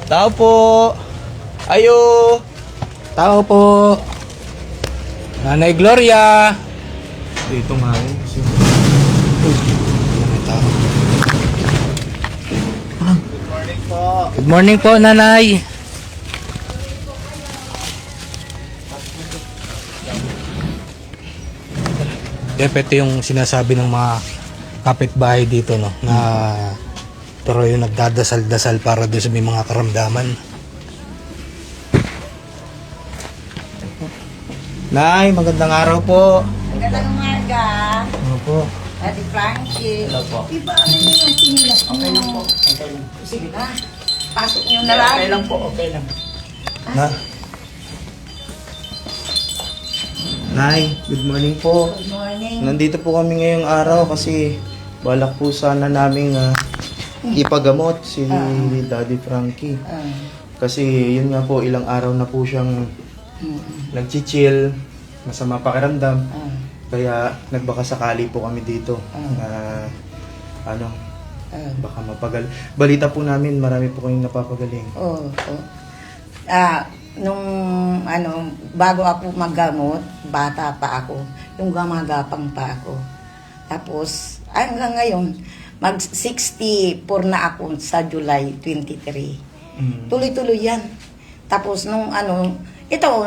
Tao po. Ayo. Tao po. Nanay Gloria. Dito nga eh. Good morning po, Nanay. Ito yung sinasabi ng mga kapitbahay dito, no, na pero yung nagdadasal-dasal para doon sa may mga karamdaman. Nay, magandang araw po. Magandang umaga. Ano po? Ate Frankie. Hello po. Iba ano yung sinilas mo? Okay lang po. Sige na. Pasok niyo na lang. Okay lang po. Okay lang. Na? Nay, good morning po. Good morning. Nandito po kami ngayong araw kasi balak po sana naming ipagamot si Daddy Frankie. Kasi yun nga po, ilang araw na po siyang nagchichill, masama pakiramdam. Kaya nagbaka sakali po kami dito na baka mapagal. Balita po namin, marami po kayong napapagaling. Oo. Nung bago ako maggamot, bata pa ako. Yung gamagapang pa ako. Tapos, hanggang ngayon, mag-64 na ako sa July 23. Tuloy-tuloy yan. Tapos nung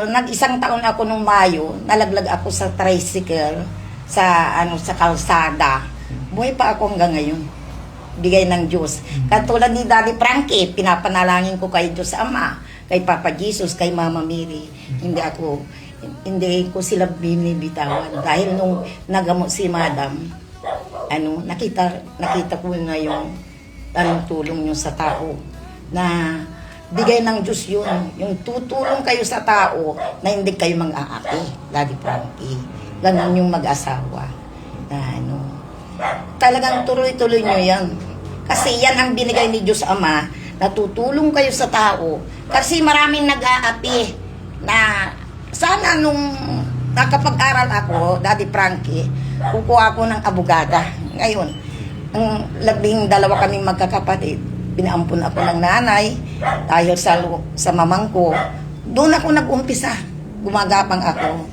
nag-isang taon ako nung Mayo, nalaglag ako sa tricycle sa kalsada. Buhay pa ako hanggang ngayon. Bigay ng Diyos. Katulad ni Daddy Frankie, pinapanalangin ko kay Diyos Ama, kay Papa Jesus, kay Mama Mary. Hindi ko sila binibitawan. Dahil nung nagamot si Madam, nakita ko na yung tulong nyo sa tao na bigay ng Diyos yun. Yung tutulong kayo sa tao na hindi kayo mang-aapi, Daddy Frankie. Ganon yung mag-asawa. Talagang tuloy-tuloy nyo yan. Kasi yan ang binigay ni Diyos Ama, na tutulong kayo sa tao. Kasi maraming nag-aapi na sana nung nakapag-aral ako, Daddy Frankie, kukuha ako ng abogada. Ngayon, ang 12 kaming magkakapatid, pinaampun ako ng nanay dahil sa mamang ko. Doon ako nag-umpisa. Gumagapang ako.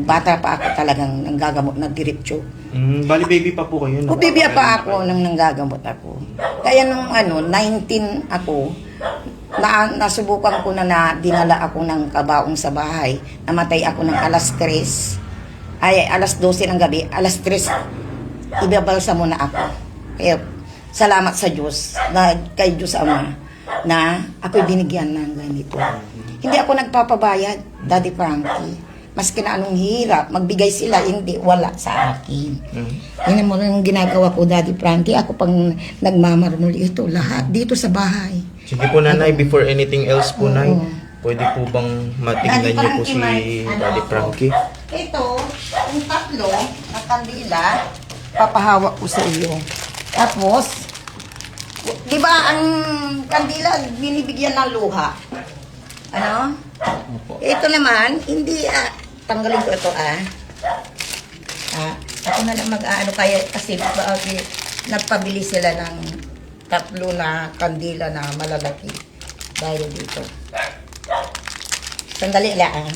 Bata pa ako talagang nanggagamot na diretso. Bali baby pa po kayo. Baby pa ako nang nanggagamot ako. Kaya nung 19 ako, nasubukan ko na dinala ako ng kabaong sa bahay. Namatay ako ng alas 3. Alas 12 ng gabi. Alas 3, ibabalsa mo na ako. Kaya salamat sa Diyos, kay Diyos Ama, na ako'y binigyan ng ganito. Hindi ako nagpapabayad, Daddy Frankie. Maski na anong hirap, magbigay sila, hindi, wala sa akin. Yan mo yung ginagawa ko, Daddy Frankie. Ako pang nagmamarmol ito, lahat dito sa bahay. Sige po, Nanay, before anything else po, Nay, pwede po bang matignan niyo po si Daddy Frankie? Ito, yung tatlo na kandila, papahawak ko sa iyo. Tapos, di ba ang kandila binibigyan ng luha? Ito naman, hindi, tanggalin ko ito, ako na lang kaya kasi nagpabili sila ng tatlo na kandila na malalaki dahil dito. Sandali lang.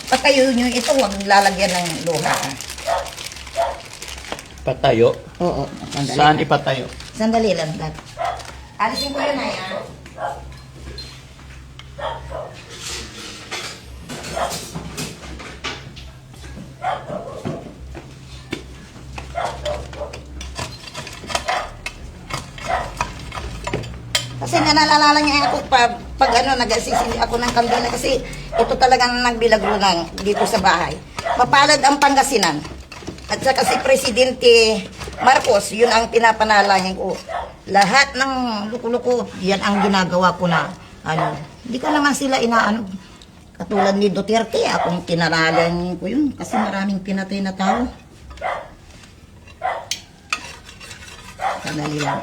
Patayo nyo ito, huwag lalagyan ng luha. Patayo? Oo. Saan ipatayo? Sandali lang, Dad. Alisin ko yun, Kasi nalala niya ako pag nagsisindi ako ng kandila kasi ito talagang nagbilagro lang dito sa bahay. Mapalad ang Pangasinan. At saka si Presidente Marcos, yun ang pinapanalangin ko. Lahat ng luko-luko, yan ang ginagawa ko na hindi ko naman sila inaano. Katulad ni Duterte, akong pinaralangin ko yun kasi maraming pinatay na tao. Sandali lang,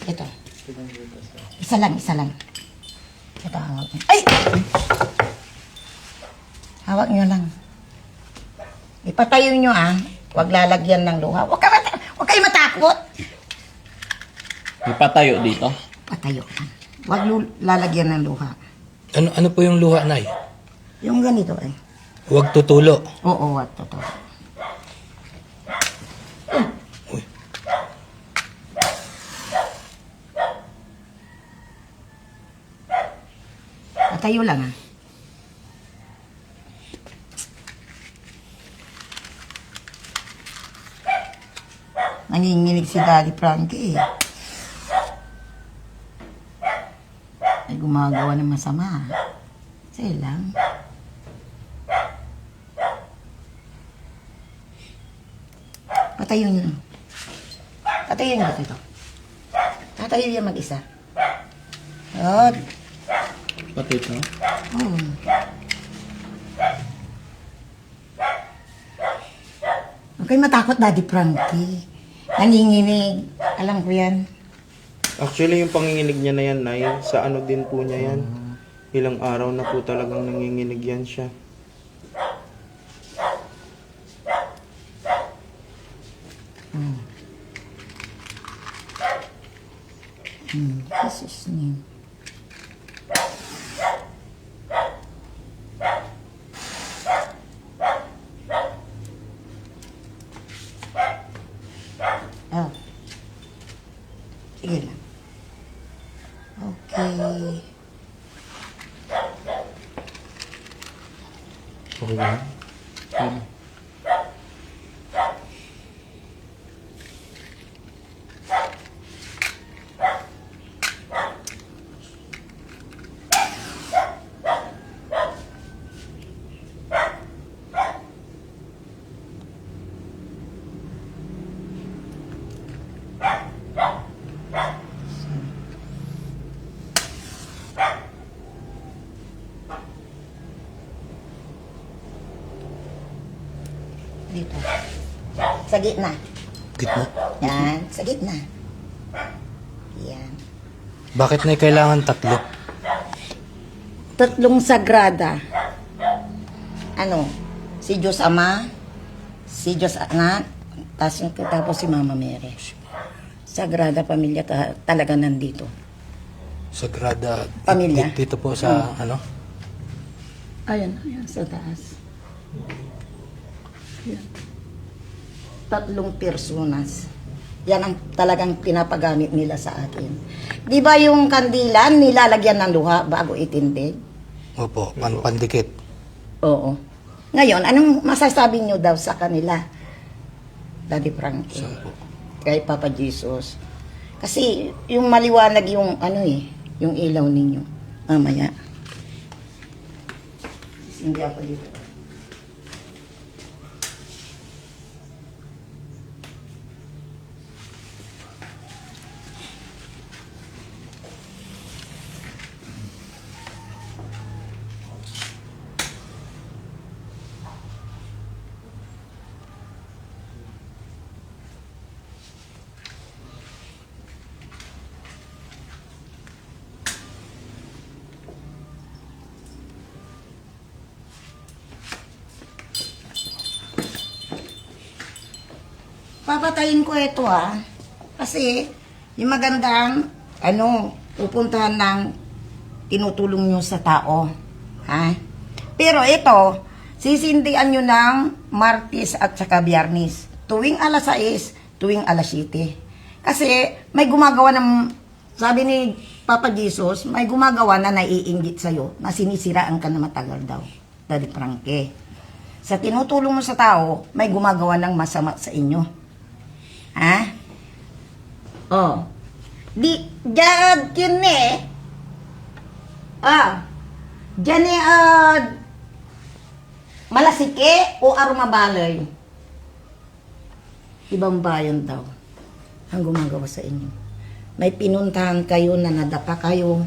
Ito. Isa lang. Ito, hawak niyo. Ay! Hawak niyo lang. Ito. Patayo nyo Huwag lalagyan ng luha. Huwag kayo matakot. Ipatayo dito. Patayo. Huwag lalagyan ng luha. Ano po yung luha, Nay? Yung ganito Huwag tutulo. Oo, what totoo. Uy. Patayo lang Nanginginig si Daddy Frankie Ay gumagawa ng masama. Sige lang. Patayo nyo. Patayo nyo ito. Tatayo yan mag-isa. Yun. Pati ito. Huwag kayo matakot, Daddy Frankie. Nanginginig. Alam ko yan. Actually, yung panginginig niya na yan, Nay, sa ano din po niya yan. Ilang araw na po talagang nanginginig yan siya. Jesus name. Sige lang. Okay. Okay ba? Dito. Sa gitna. Gitna. Yan. Sa gitna. Yan. Bakit na kailangan tatlo? Tatlong sagrada. Ano? Si Diyos Ama, si Diyos Anak, tapos si Mama Mary. Sagrada Pamilya talaga nandito. Sagrada Pamilya. Dito po sa ano? Ayan sa taas. Ayan. Tatlong personas. Yan ang talagang pinapagamit nila sa akin. Di ba yung kandila, nilalagyan ng luha bago itindig? Opo, pandikit. Oo. Ngayon, anong masasabi nyo daw sa kanila? Daddy Frankie. Saan po? Kay Papa Jesus. Kasi yung maliwanag yung yung ilaw ninyo. Mamaya. Hindi ako dito. Papatayin ko ito kasi yung magandang pupuntahan ng tinutulong nyo sa tao. Pero ito, sisindihan nyo ng Martes at saka Biyernes. Tuwing alas 6, tuwing alas 7. Kasi may gumagawa ng, sabi ni Papa Jesus, may gumagawa na naiinggit sa'yo na sinisiraan ka na matagal daw. Daddy Frankie. Sa tinutulong mo sa tao, may gumagawa ng masama sa inyo. Diyan Malasike o Arumabalay. Ibang bayan daw ang gumagawa sa inyo. May pinuntahan kayo na nadapa kayo,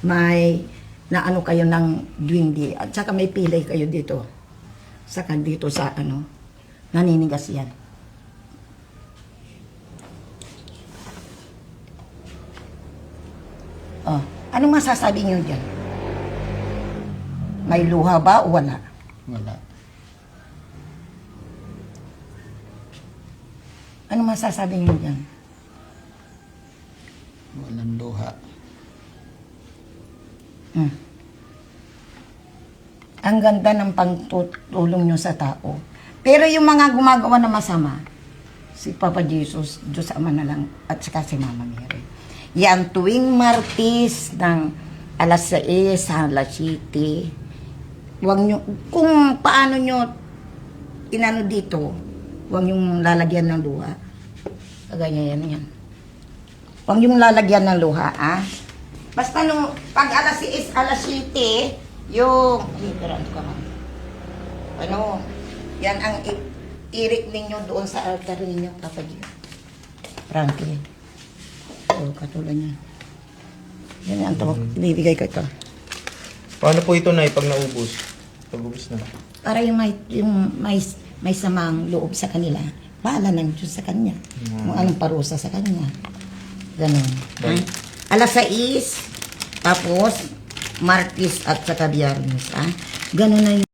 may naano kayo ng duwindi, at saka may pilay kayo dito. Saka dito sa naninigas yan. Anong masasabi niyo dyan? May luha ba o wala? Wala. Ano masasabi niyo dyan? Walang luha. Ang ganda ng pagtulong nyo sa tao. Pero yung mga gumagawa ng masama, si Papa Jesus, Diyos Ama na lang, at saka si Mama Mary. Yan, tuwing Martes ng alas 6, alas 7, huwag nyo, kung paano nyo inano dito, huwag yung lalagyan ng luha. Ganyan yan. Huwag yung lalagyan ng luha, ah. Basta nung pag alas 6, alas 7, yung, ano, yan ang irik ninyo doon sa altar ninyo, Papa Gio. Frankie. So, katulad niya. Yan ang tawag, ibibigay ko ito. Paano po ito, Nay, pag naubos? Pag ubos na. Para yung may samang loob sa kanila, bahala ng Diyos sa kanya. Kung anong parusa sa kanya. Ganun. Right. Alas 6, tapos, Martes at saka Biyernes. Ganun na yun.